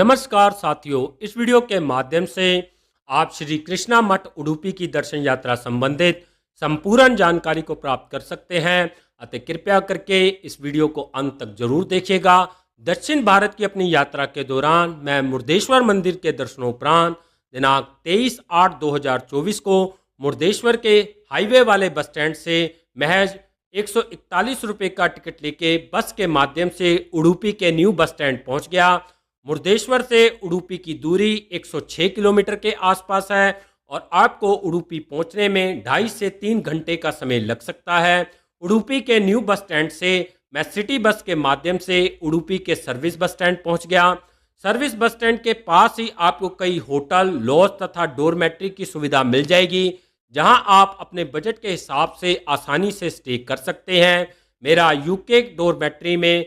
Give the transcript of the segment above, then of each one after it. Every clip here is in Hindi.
नमस्कार साथियों, इस वीडियो के माध्यम से आप श्री कृष्णा मठ उडुपी की दर्शन यात्रा संबंधित संपूर्ण जानकारी को प्राप्त कर सकते हैं। अतः कृपया करके इस वीडियो को अंत तक जरूर देखिएगा। दक्षिण भारत की अपनी यात्रा के दौरान मैं मुर्देश्वर मंदिर के दर्शनोपरांत दिनांक 23/8/2024 को मुर्देश्वर के हाईवे वाले बस स्टैंड से महज 141 रुपये का टिकट लेके बस के माध्यम से उडुपी के न्यू बस स्टैंड पहुंच गया। मुर्देश्वर से उडुपी की दूरी 106 किलोमीटर के आसपास है और आपको उडुपी पहुंचने में 2.5 से 3 घंटे का समय लग सकता है। उडुपी के न्यू बस स्टैंड से मैं सिटी बस के माध्यम से उडुपी के सर्विस बस स्टैंड पहुंच गया। सर्विस बस स्टैंड के पास ही आपको कई होटल, लॉज तथा डोरमेट्री की सुविधा मिल जाएगी, जहां आप अपने बजट के हिसाब से आसानी से स्टे कर सकते हैं। मेरा यूके डोरमेट्री में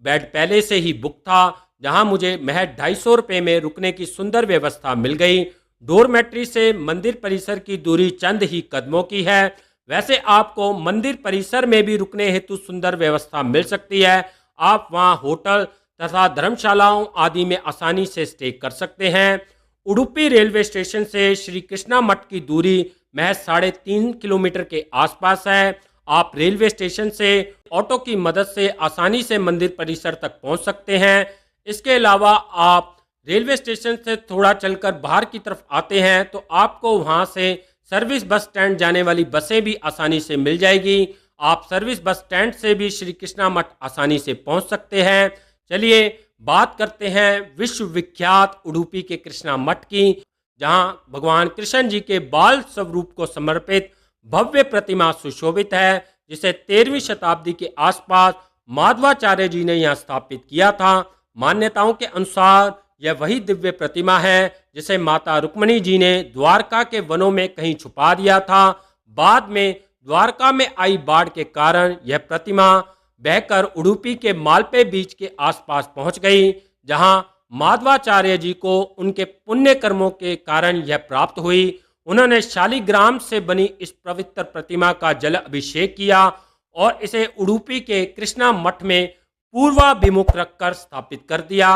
बेड पहले से ही बुक था, जहां मुझे महज 250 रुपये में रुकने की सुंदर व्यवस्था मिल गई। डोरमेट्री से मंदिर परिसर की दूरी चंद ही कदमों की है। वैसे आपको मंदिर परिसर में भी रुकने हेतु सुंदर व्यवस्था मिल सकती है। आप वहां होटल तथा धर्मशालाओं आदि में आसानी से स्टे कर सकते हैं। उडुपी रेलवे स्टेशन से श्री कृष्णा मठ की दूरी महज 3.5 किलोमीटर के आसपास है। आप रेलवे स्टेशन से ऑटो की मदद से आसानी से मंदिर परिसर तक पहुंच सकते हैं। इसके अलावा आप रेलवे स्टेशन से थोड़ा चलकर बाहर की तरफ आते हैं तो आपको वहां से सर्विस बस स्टैंड जाने वाली बसें भी आसानी से मिल जाएगी। आप सर्विस बस स्टैंड से भी श्री कृष्णा मठ आसानी से पहुंच सकते हैं। चलिए बात करते हैं विश्व विख्यात उडुपी के कृष्णा मठ की, जहां भगवान कृष्ण जी के बाल स्वरूप को समर्पित भव्य प्रतिमा सुशोभित है, जिसे 13वीं शताब्दी के आसपास माधवाचार्य जी ने यहां स्थापित किया था। मान्यताओं के अनुसार यह वही दिव्य प्रतिमा है जिसे माता रुक्मणी जी ने द्वारका के वनों में कहीं छुपा दिया था। बाद में द्वारका में आई बाढ़ के कारण यह प्रतिमा बहकर उडुपी के मालपे बीच के आसपास पहुंच गई, जहां माधवाचार्य जी को उनके पुण्य कर्मों के कारण यह प्राप्त हुई। उन्होंने शालिग्राम से बनी इस पवित्र प्रतिमा का जल अभिषेक किया और इसे उडुपी के कृष्णा मठ में पूर्वाभिमुख रखकर स्थापित कर दिया।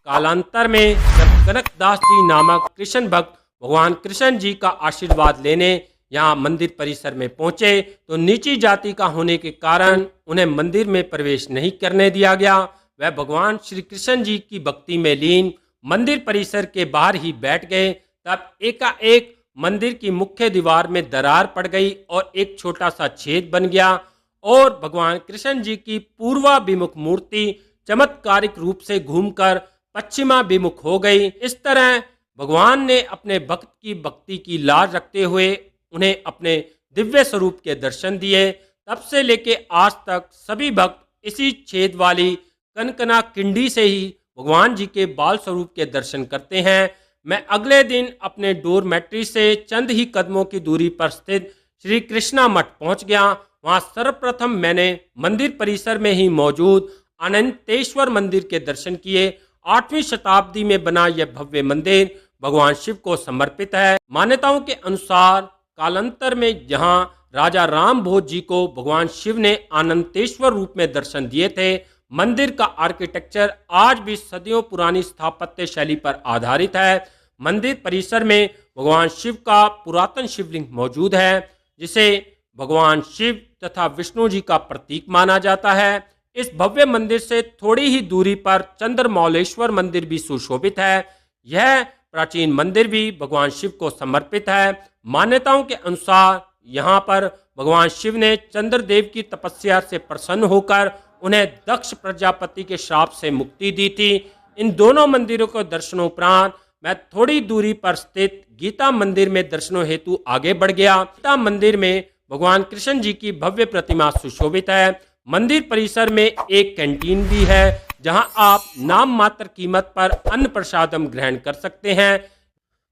कालांतर में जब कनकदास जी नामक कृष्ण भक्त भगवान कृष्ण जी का आशीर्वाद लेने यहाँ मंदिर परिसर में पहुंचे तो नीची जाति का होने के कारण उन्हें मंदिर में प्रवेश नहीं करने दिया गया। वह भगवान श्री कृष्ण जी की भक्ति में लीन मंदिर परिसर के बाहर ही बैठ गए। तब एकाएक मंदिर की मुख्य दीवार में दरार पड़ गई और एक छोटा सा छेद बन गया और भगवान कृष्ण जी की पूर्वाभिमुख मूर्ति चमत्कारिक रूप से घूमकर पश्चिमाभिमुख हो गई। इस तरह भगवान ने अपने भक्त की भक्ति की लाज रखते हुए उन्हें अपने दिव्य स्वरूप के दर्शन दिए। तब से लेके आज तक सभी भक्त इसी छेद वाली कनकना किंडी से ही भगवान जी के बाल स्वरूप के दर्शन करते हैं। मैं अगले दिन अपने डोरमेट्री से चंद ही कदमों की दूरी पर स्थित श्री कृष्णा मठ पहुंच गया। वहां सर्वप्रथम मैंने मंदिर परिसर में ही मौजूद अनंतेश्वर मंदिर के दर्शन किए। 8वीं शताब्दी में बना यह भव्य मंदिर भगवान शिव को समर्पित है। मान्यताओं के अनुसार कालांतर में जहां राजा राम भोज जी को भगवान शिव ने अनंतेश्वर रूप में दर्शन दिए थे, मंदिर का आर्किटेक्चर आज भी सदियों पुरानी स्थापत्य शैली पर आधारित है। मंदिर परिसर में भगवान शिव का पुरातन शिवलिंग मौजूद है, जिसे भगवान शिव तथा विष्णु जी का प्रतीक माना जाता है। इस भव्य मंदिर से थोड़ी ही दूरी पर चंद्रमौलेश्वर मंदिर भी सुशोभित है। यह प्राचीन मंदिर भी भगवान शिव को समर्पित है। मान्यताओं के अनुसार यहाँ पर भगवान शिव ने चंद्रदेव की तपस्या से प्रसन्न होकर उन्हें दक्ष प्रजापति के श्राप से मुक्ति दी थी। इन दोनों मंदिरों के दर्शनोपरांत मैं थोड़ी दूरी पर स्थित गीता मंदिर में दर्शनों हेतु आगे बढ़ गया। गीता मंदिर में भगवान कृष्ण जी की भव्य प्रतिमा सुशोभित है। मंदिर परिसर में एक कैंटीन भी है, जहां आप नाम मात्र कीमत पर अन्न प्रसादम ग्रहण कर सकते हैं।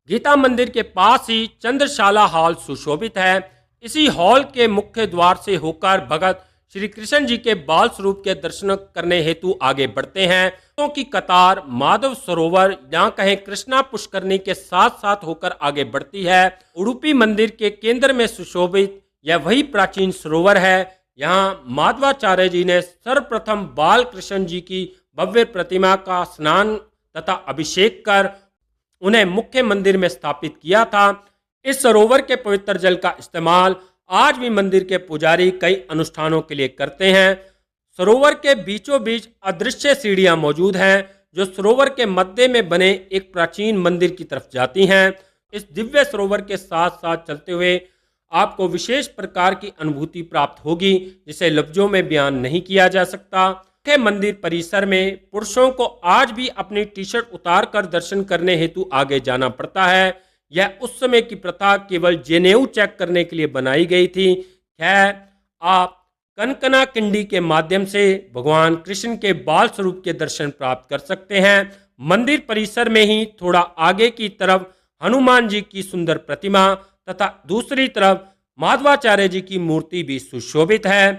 गीता मंदिर के पास ही चंद्रशाला हॉल सुशोभित है। इसी हॉल के मुख्य द्वार से होकर भगत श्री कृष्ण जी के बाल स्वरूप के दर्शन करने हेतु आगे बढ़ते हैं। तो की कतार माधव सरोवर या कहें कृष्णा पुष्करणी के साथ साथ होकर आगे बढ़ती है। उडुपी मंदिर के केंद्र में सुशोभित यह वही प्राचीन सरोवर है। यहाँ माधवाचार्य जी ने सर्वप्रथम बाल कृष्ण जी की भव्य प्रतिमा का स्नान तथा अभिषेक कर उन्हें मुख्य मंदिर में स्थापित किया था। इस सरोवर के पवित्र जल का इस्तेमाल आज भी मंदिर के पुजारी कई अनुष्ठानों के लिए करते हैं। सरोवर के बीचों बीच अदृश्य सीढ़ियां मौजूद हैं जो सरोवर के मध्य में बने एक प्राचीन मंदिर की तरफ जाती हैं। इस दिव्य सरोवर के साथ साथ चलते हुए आपको विशेष प्रकार की अनुभूति प्राप्त होगी जिसे लफ्जों में बयान नहीं किया जा सकता। मुख्य मंदिर परिसर में पुरुषों को आज भी अपनी टी शर्ट उतार कर दर्शन करने हेतु आगे जाना पड़ता है। यह उस समय की प्रथा केवल जनेऊ चेक करने के लिए बनाई गई थी। खैर, आप कनकना किंडी के माध्यम से भगवान कृष्ण के बाल स्वरूप के दर्शन प्राप्त कर सकते हैं। मंदिर परिसर में ही थोड़ा आगे की तरफ हनुमान जी की सुंदर प्रतिमा तथा दूसरी तरफ माधवाचार्य जी की मूर्ति भी सुशोभित है।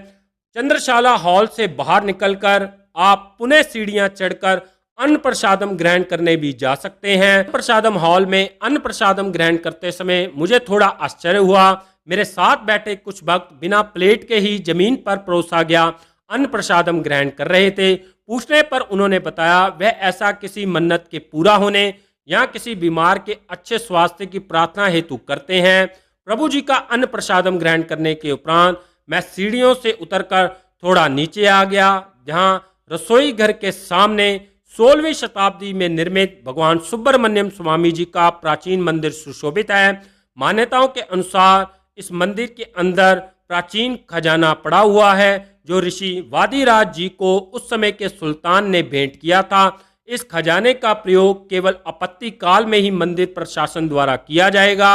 चंद्रशाला हॉल से बाहर निकलकर आप पुनः सीढ़ियां चढ़कर अन्न प्रसादम ग्रहण करने भी जा सकते हैं। प्रसादम हॉल में अन्न प्रसादम ग्रहण करते समय मुझे थोड़ा आश्चर्य हुआ। मेरे साथ बैठे कुछ भक्त बिना प्लेट के ही जमीन पर परोसा गया अन्न प्रसादम ग्रहण कर रहे थे। पूछने पर उन्होंने बताया वह ऐसा किसी मन्नत के पूरा होने या किसी बीमार के अच्छे स्वास्थ्य की प्रार्थना हेतु करते हैं। प्रभु जी का अन्न प्रसादम ग्रहण करने के उपरांत मैं सीढ़ियों से उतरकर थोड़ा नीचे आ गया, जहां रसोई घर के सामने 16वीं शताब्दी में निर्मित भगवान सुब्रमण्यम स्वामी जी का प्राचीन मंदिर सुशोभित है। मान्यताओं के अनुसार इस मंदिर के अंदर प्राचीन खजाना पड़ा हुआ है जो ऋषि वादिराज जी को उस समय के सुल्तान ने भेंट किया था। इस खजाने का प्रयोग केवल आपत्ति काल में ही मंदिर प्रशासन द्वारा किया जाएगा।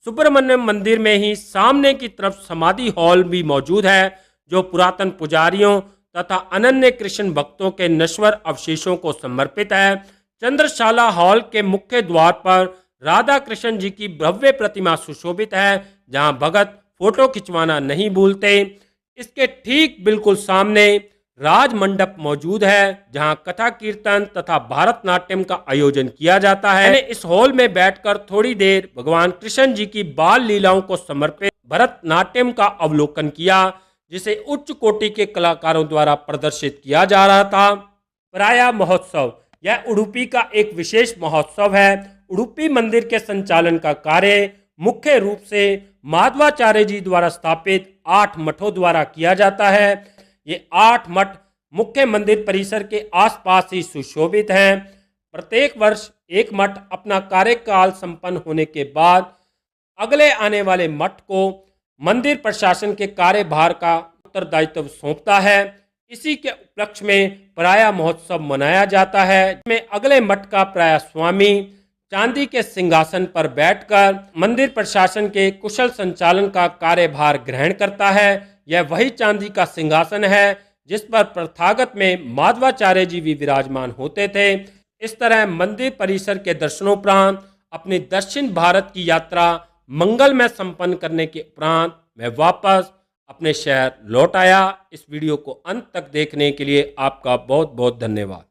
सुब्रमण्यम मंदिर में ही सामने की तरफ समाधि हॉल भी मौजूद है जो पुरातन पुजारियों तथा अनन्य कृष्ण भक्तों के नश्वर अवशेषों को समर्पित है। चंद्रशाला हॉल के मुख्य द्वार पर राधा कृष्ण जी की भव्य प्रतिमा सुशोभित है, जहां भगत फोटो खिंचवाना नहीं भूलते। इसके ठीक बिल्कुल सामने राज मंडप मौजूद है जहां कथा कीर्तन तथा भारतनाट्यम का आयोजन किया जाता है। मैंने इस हॉल में बैठकर थोड़ी देर भगवान कृष्ण जी की बाल लीलाओं को समर्पित भरतनाट्यम का अवलोकन किया जिसे उच्च कोटि के कलाकारों द्वारा प्रदर्शित किया जा रहा था। पराया महोत्सव, यह उडुपी का एक विशेष महोत्सव है। उडुपी मंदिर के संचालन का कार्य मुख्य रूप से माधवाचार्य जी द्वारा स्थापित 8 मठों द्वारा किया जाता है। ये 8 मठ मुख्य मंदिर परिसर के आसपास ही सुशोभित हैं। प्रत्येक वर्ष एक मठ अपना कार्यकाल संपन्न होने के बाद अगले आने वाले मठ को मंदिर प्रशासन के कार्यभार का उत्तरदायित्व सौंपता है। इसी के उपलक्ष्य में पराया महोत्सव मनाया जाता है, जिसमें अगले मठ का पराया स्वामी चांदी के सिंहासन पर बैठकर मंदिर प्रशासन के कुशल संचालन का कार्यभार ग्रहण करता है। यह वही चांदी का सिंहासन है जिस पर प्रथागत में माधवाचार्य जी भी विराजमान होते थे। इस तरह मंदिर परिसर के दर्शनोपरांत अपनी दक्षिण भारत की यात्रा मंगलमय संपन्न करने के उपरांत मैं वापस अपने शहर लौट आया। इस वीडियो को अंत तक देखने के लिए आपका बहुत बहुत धन्यवाद।